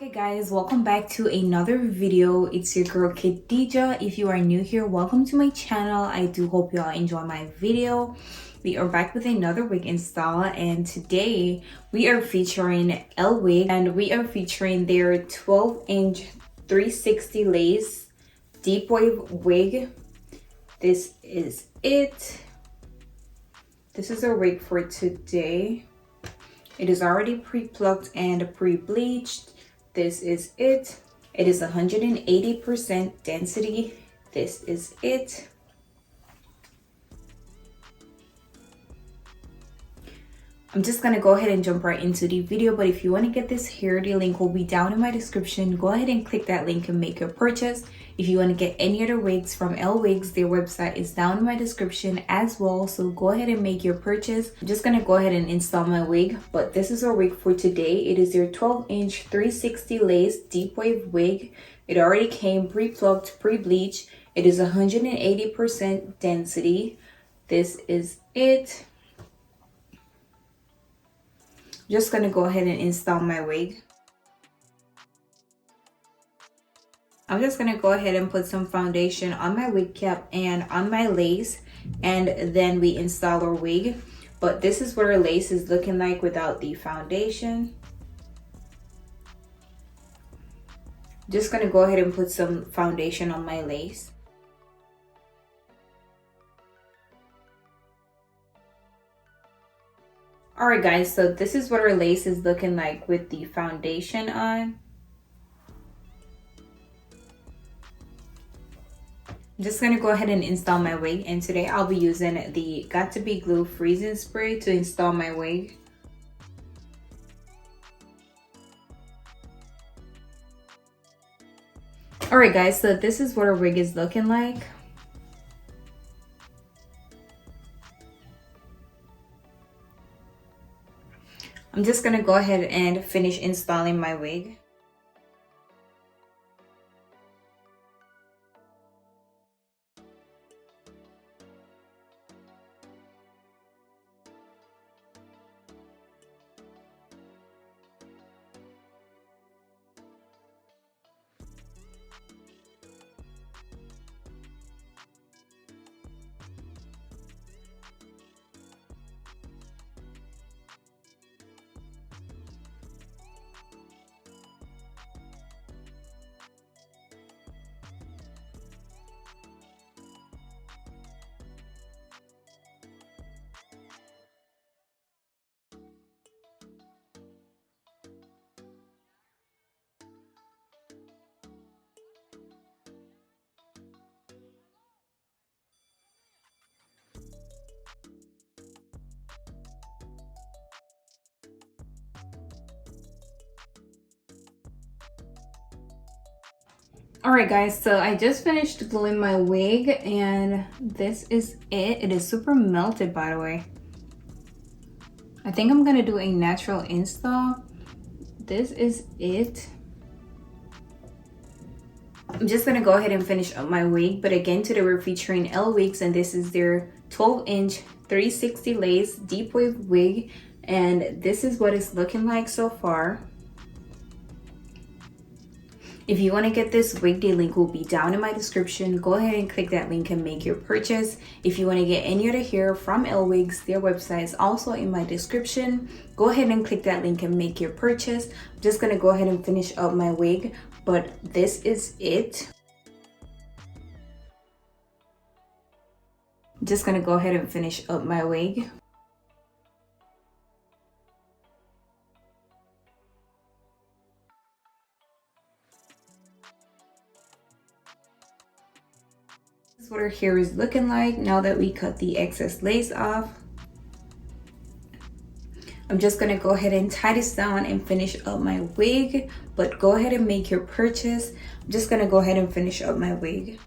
Okay guys, welcome back to another video. It's your girl Khadija. If you are new here, welcome to my channel. I do hope you all enjoy my video. We are back with another wig install, and today we are featuring Lwigs, and we are featuring their 12-inch 360 lace deep wave wig. This is it. This is our wig for today. It is already pre-plucked and pre-bleached. This is it. It is 180% density. This is it. I'm just gonna go ahead and jump right into the video, but if you want to get this hair, the link will be down in my description. Go ahead and click that link and make your purchase. If you want to get any other wigs from Lwigs, their website is down in my description as well, so go ahead and make your purchase. I'm just gonna go ahead and install my wig, but this is our wig for today. It is their 12-inch 360 lace deep wave wig. It already came pre-plucked, pre-bleached. It is 180% density. This is it. Just gonna go ahead and install my wig. I'm just gonna go ahead and put some foundation on my wig cap and on my lace, and then we install our wig. But this is what our lace is looking like without the foundation. Just gonna go ahead and put some foundation on my lace. Alright guys, so this is what our lace is looking like with the foundation on. I'm just going to go ahead and install my wig, and today I'll be using the Got to Be Glue freezing spray to install my wig. Alright guys, so this is what our wig is looking like. I'm just gonna go ahead and finish installing my wig. Alright guys, so I just finished gluing my wig, and this is it. It is super melted, by the way. I think I'm gonna do a natural install. This is it. I'm just gonna go ahead and finish up my wig, but again, today we're featuring Lwigs, and this is their 12-inch 360 lace deep wave wig, and this is what it's looking like so far. If you want to get this wig, the link will be down in my description. Go ahead and click that link and make your purchase. If you want to get any other hair from Lwigs, their website is also in my description. Go ahead and click that link and make your purchase. I'm just going to go ahead and finish up my wig, but this is it. I'm just going to go ahead and finish up my wig. This is what our hair is looking like now that we cut the excess lace off. I'm just gonna go ahead and tie this down and finish up my wig, but go ahead and make your purchase. I'm just gonna go ahead and finish up my wig.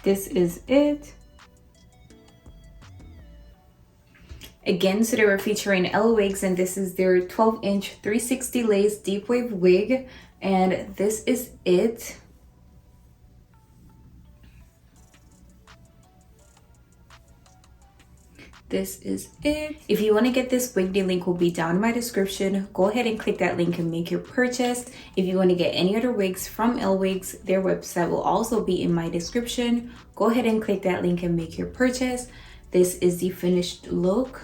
This is it. Again, so they were featuring Lwigs, and this is their 12-inch 360 lace deep wave wig, and this is it. This is it. If you want to get this wig, the link will be down in my description. Go ahead and click that link and make your purchase. If you want to get any other wigs from Lwigs, their website will also be in my description. Go ahead and click that link and make your purchase. This is the finished look.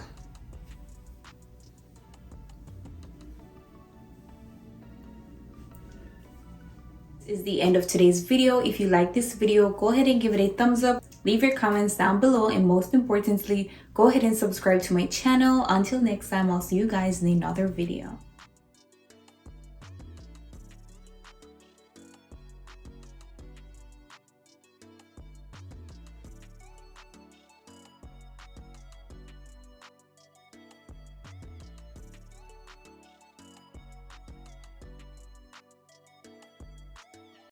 Is the end of today's video. If you like this video, go ahead and give it a thumbs up, leave your comments down below, and most importantly, go ahead and subscribe to my channel. Until next time, I'll see you guys in another video.